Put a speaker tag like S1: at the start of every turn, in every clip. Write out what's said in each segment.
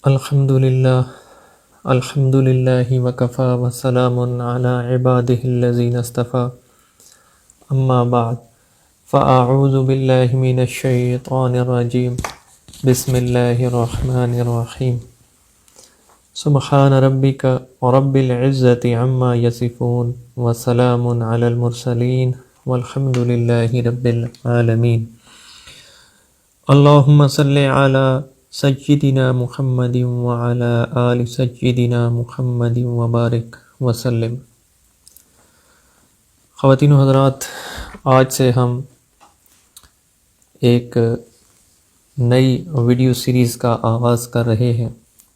S1: الحمد للہ وکفا وسلام علی عبادہ الذین اصطفیٰ اما بعد فاعوذ باللہ من الشیطان الرجیم بسم اللہ الرحمن الرحیم سبحان ربک رب العزة عما یصفون وسلام علی المرسلین والحمد للہ رب العالمین اللہم صلی علی سیدنا محمد وعلی آل سیدنا محمد وبارک وسلم۔ خواتین و حضرات، آج سے ہم ایک نئی ویڈیو سیریز کا آغاز کر رہے ہیں،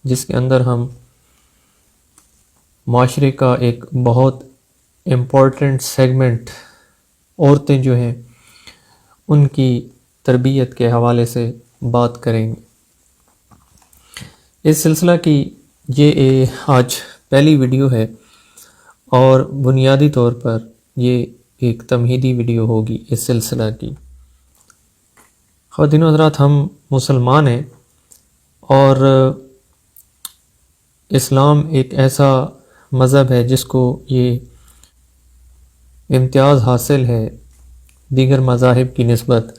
S1: جس کے اندر ہم معاشرے کا ایک بہت امپورٹنٹ سیگمنٹ عورتیں جو ہیں ان کی تربیت کے حوالے سے بات کریں گے۔ اس سلسلہ کی یہ آج پہلی ویڈیو ہے اور بنیادی طور پر یہ ایک تمہیدی ویڈیو ہوگی اس سلسلہ کی۔ خواتین و حضرات، ہم مسلمان ہیں اور اسلام ایک ایسا مذہب ہے جس کو یہ امتیاز حاصل ہے دیگر مذاہب کی نسبت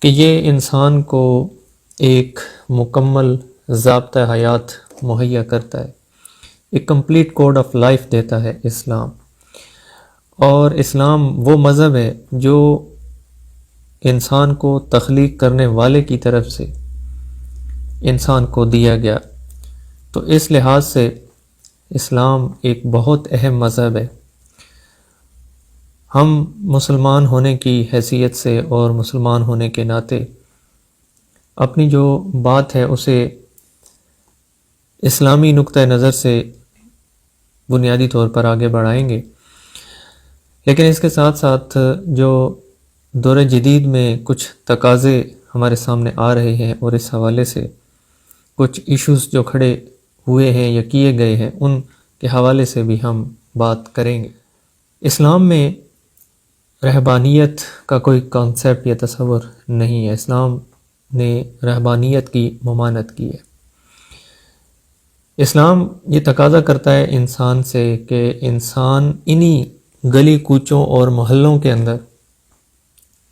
S1: کہ یہ انسان کو ایک مکمل ضابطہ حیات مہیا کرتا ہے، ایک کمپلیٹ کوڈ آف لائف دیتا ہے اسلام۔ اور اسلام وہ مذہب ہے جو انسان کو تخلیق کرنے والے کی طرف سے انسان کو دیا گیا، تو اس لحاظ سے اسلام ایک بہت اہم مذہب ہے۔ ہم مسلمان ہونے کی حیثیت سے اور مسلمان ہونے کے ناطے اپنی جو بات ہے اسے اسلامی نقطہ نظر سے بنیادی طور پر آگے بڑھائیں گے، لیکن اس کے ساتھ ساتھ جو دور جدید میں کچھ تقاضے ہمارے سامنے آ رہے ہیں اور اس حوالے سے کچھ ایشوز جو کھڑے ہوئے ہیں یا کیے گئے ہیں ان کے حوالے سے بھی ہم بات کریں گے۔ اسلام میں رہبانیت کا کوئی کانسیپٹ یا تصور نہیں ہے۔ اسلام نے رہبانیت کی ممانعت کی ہے۔ اسلام یہ تقاضا کرتا ہے انسان سے کہ انسان انہی گلی کوچوں اور محلوں کے اندر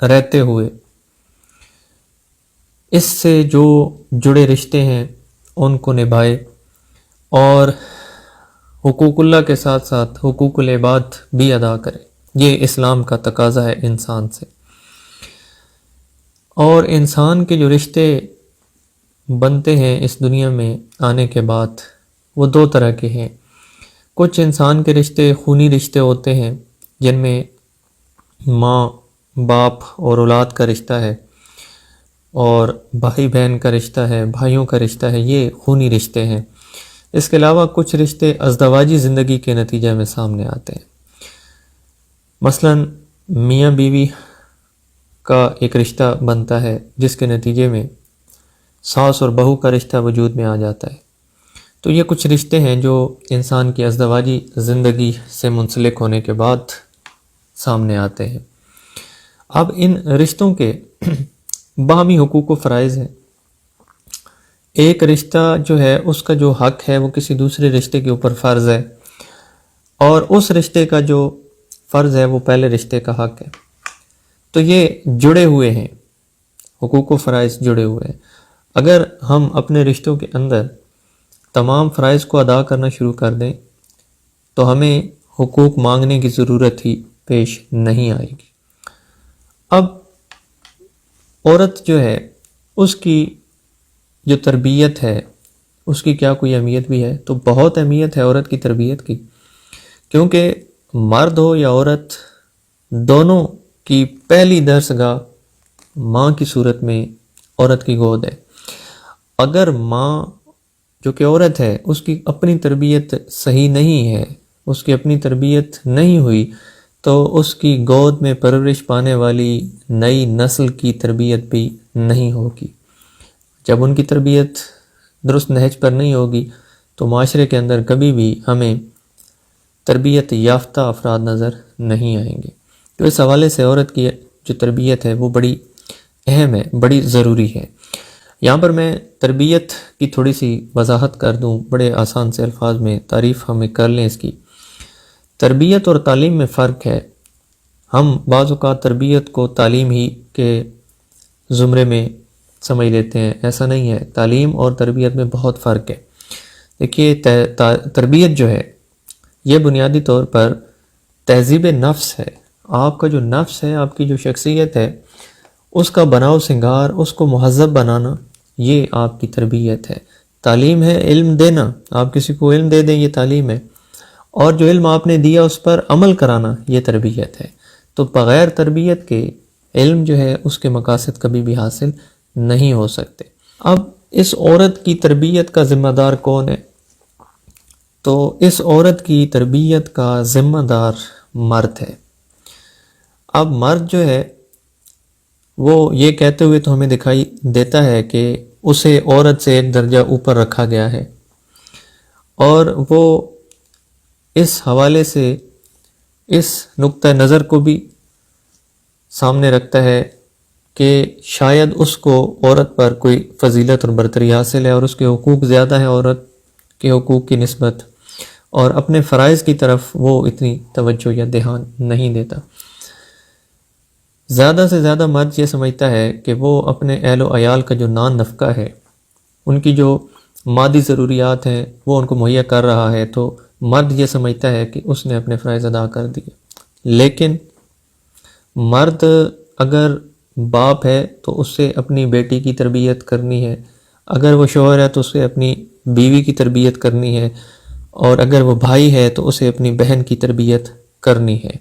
S1: رہتے ہوئے اس سے جو جڑے رشتے ہیں ان کو نبھائے اور حقوق اللہ کے ساتھ ساتھ حقوق العباد بھی ادا کرے۔ یہ اسلام کا تقاضا ہے انسان سے۔ اور انسان کے جو رشتے بنتے ہیں اس دنیا میں آنے کے بعد وہ دو طرح کے ہیں۔ کچھ انسان کے رشتے خونی رشتے ہوتے ہیں جن میں ماں باپ اور اولاد کا رشتہ ہے اور بھائی بہن کا رشتہ ہے، بھائیوں کا رشتہ ہے، یہ خونی رشتے ہیں۔ اس کے علاوہ کچھ رشتے ازدواجی زندگی کے نتیجے میں سامنے آتے ہیں۔ مثلا میاں بیوی کا ایک رشتہ بنتا ہے جس کے نتیجے میں ساس اور بہو کا رشتہ وجود میں آ جاتا ہے۔ تو یہ کچھ رشتے ہیں جو انسان کی ازدواجی زندگی سے منسلک ہونے کے بعد سامنے آتے ہیں۔ اب ان رشتوں کے باہمی حقوق و فرائض ہیں۔ ایک رشتہ جو ہے اس کا جو حق ہے وہ کسی دوسرے رشتے کے اوپر فرض ہے، اور اس رشتے کا جو فرض ہے وہ پہلے رشتے کا حق ہے۔ تو یہ جڑے ہوئے ہیں، حقوق و فرائض جڑے ہوئے ہیں۔ اگر ہم اپنے رشتوں کے اندر تمام فرائض کو ادا کرنا شروع کر دیں تو ہمیں حقوق مانگنے کی ضرورت ہی پیش نہیں آئے گی۔ اب عورت جو ہے اس کی جو تربیت ہے اس کی کیا کوئی اہمیت بھی ہے؟ تو بہت اہمیت ہے عورت کی تربیت کی، کیونکہ مرد ہو یا عورت دونوں کی پہلی درسگاہ ماں کی صورت میں عورت کی گود ہے۔ اگر ماں جو کہ عورت ہے اس کی اپنی تربیت صحیح نہیں ہے، اس کی اپنی تربیت نہیں ہوئی، تو اس کی گود میں پرورش پانے والی نئی نسل کی تربیت بھی نہیں ہوگی۔ جب ان کی تربیت درست نہج پر نہیں ہوگی تو معاشرے کے اندر کبھی بھی ہمیں تربیت یافتہ افراد نظر نہیں آئیں گے۔ تو اس حوالے سے عورت کی جو تربیت ہے وہ بڑی اہم ہے، بڑی ضروری ہے۔ یہاں پر میں تربیت کی تھوڑی سی وضاحت کر دوں، بڑے آسان سے الفاظ میں تعریف ہمیں کر لیں اس کی۔ تربیت اور تعلیم میں فرق ہے۔ ہم بعض اوقات تربیت کو تعلیم ہی کے زمرے میں سمجھ لیتے ہیں، ایسا نہیں ہے۔ تعلیم اور تربیت میں بہت فرق ہے۔ دیکھیے تربیت جو ہے یہ بنیادی طور پر تہذیب نفس ہے۔ آپ کا جو نفس ہے، آپ کی جو شخصیت ہے، اس کا بناؤ سنگار، اس کو مہذب بنانا، یہ آپ کی تربیت ہے۔ تعلیم ہے علم دینا، آپ کسی کو علم دے دیں، یہ تعلیم ہے۔ اور جو علم آپ نے دیا اس پر عمل کرانا، یہ تربیت ہے۔ تو بغیر تربیت کے علم جو ہے اس کے مقاصد کبھی بھی حاصل نہیں ہو سکتے۔ اب اس عورت کی تربیت کا ذمہ دار کون ہے؟ تو اس عورت کی تربیت کا ذمہ دار مرد ہے۔ اب مرد جو ہے وہ یہ کہتے ہوئے تو ہمیں دکھائی دیتا ہے کہ اسے عورت سے ایک درجہ اوپر رکھا گیا ہے، اور وہ اس حوالے سے اس نقطہ نظر کو بھی سامنے رکھتا ہے کہ شاید اس کو عورت پر کوئی فضیلت اور برتری حاصل ہے، اور اس کے حقوق زیادہ ہیں عورت کے حقوق کی نسبت، اور اپنے فرائض کی طرف وہ اتنی توجہ یا دھیان نہیں دیتا۔ زیادہ سے زیادہ مرد یہ سمجھتا ہے کہ وہ اپنے اہل و عیال کا جو نان نفقہ ہے، ان کی جو مادی ضروریات ہیں وہ ان کو مہیا کر رہا ہے، تو مرد یہ سمجھتا ہے کہ اس نے اپنے فرائض ادا کر دیے۔ لیکن مرد اگر باپ ہے تو اس سے اپنی بیٹی کی تربیت کرنی ہے، اگر وہ شوہر ہے تو اسے اپنی بیوی کی تربیت کرنی ہے، اور اگر وہ بھائی ہے تو اسے اپنی بہن کی تربیت کرنی ہے۔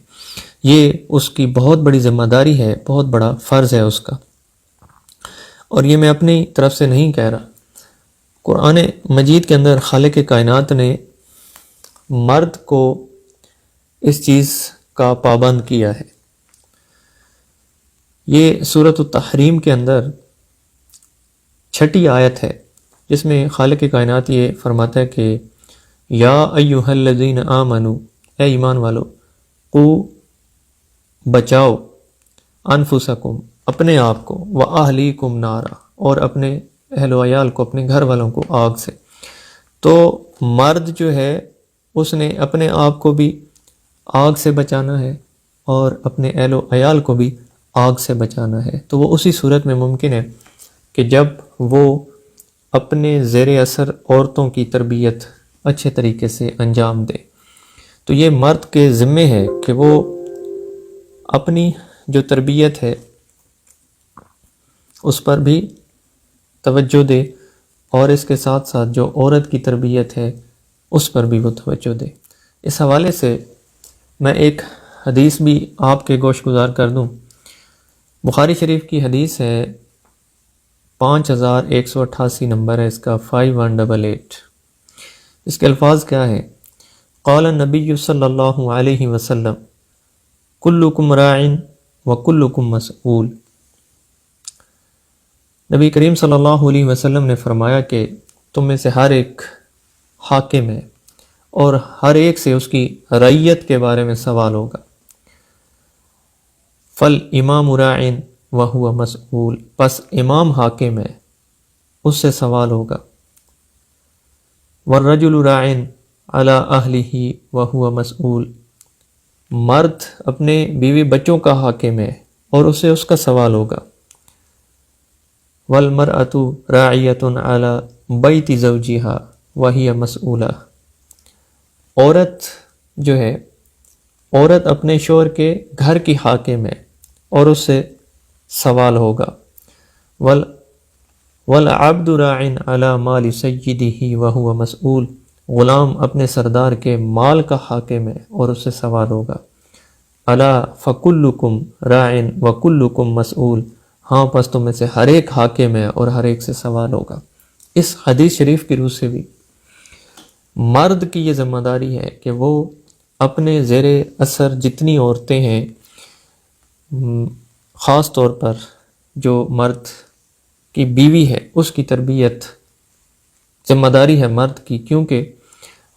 S1: یہ اس کی بہت بڑی ذمہ داری ہے، بہت بڑا فرض ہے اس کا۔ اور یہ میں اپنی طرف سے نہیں کہہ رہا، قرآن مجید کے اندر خالق کائنات نے مرد کو اس چیز کا پابند کیا ہے۔ یہ سورۃ التحریم کے اندر 6 آیت ہے، جس میں خالق کائنات یہ فرماتا ہے کہ یا ایھا الذین آمنوا، اے ایمان والو، قو، بچاؤ، انفسکم، اپنے آپ کو، واہلیکم نارا، اور اپنے اہل و عیال کو، اپنے گھر والوں کو آگ سے۔ تو مرد جو ہے اس نے اپنے آپ کو بھی آگ سے بچانا ہے اور اپنے اہل و عیال کو بھی آگ سے بچانا ہے۔ تو وہ اسی صورت میں ممکن ہے کہ جب وہ اپنے زیر اثر عورتوں کی تربیت اچھے طریقے سے انجام دے۔ تو یہ مرد کے ذمے ہے کہ وہ اپنی جو تربیت ہے اس پر بھی توجہ دے، اور اس کے ساتھ ساتھ جو عورت کی تربیت ہے اس پر بھی وہ توجہ دے۔ اس حوالے سے میں ایک حدیث بھی آپ کے گوش گزار کر دوں۔ بخاری شریف کی حدیث ہے، 5188 نمبر ہے اس کا، 5188۔ اس کے الفاظ کیا ہے؟ قال النبی صلی اللہ علیہ وسلم کلکم راع وکلکم مسئول۔ نبی کریم صلی اللہ علیہ وسلم نے فرمایا کہ تم میں سے ہر ایک حاکم ہے، اور ہر ایک سے اس کی رعیت کے بارے میں سوال ہوگا۔ فالامام راع وہو مسئول، پس امام حاکم ہے، اس سے سوال ہوگا۔ والرجل راع علی اہلہ وہو مسئول، مرد اپنے بیوی بچوں کا حاکم ہے اور اسے اس کا سوال ہوگا۔ والمرأۃ راعیۃ علی بیت زوجہا وہی مسئولہ، عورت جو ہے، عورت اپنے شوہر کے گھر کی حاکم ہے اور اس سے سوال ہوگا۔ والعبد راع علی مال سیدہ وہو مسئول، غلام اپنے سردار کے مال کا حاکم ہے اور اس سے سوال ہوگا۔ الا فکلکم راع وکلکم مسئول، ہاں پس تم میں سے ہر ایک حاکم ہے اور ہر ایک سے سوال ہوگا۔ اس حدیث شریف کی روح سے بھی مرد کی یہ ذمہ داری ہے کہ وہ اپنے زیر اثر جتنی عورتیں ہیں، خاص طور پر جو مرد کی بیوی ہے، اس کی تربیت ذمہ داری ہے مرد کی، کیونکہ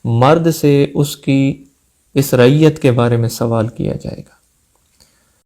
S1: مرد سے اس کی اس رعیت کے بارے میں سوال کیا جائے گا۔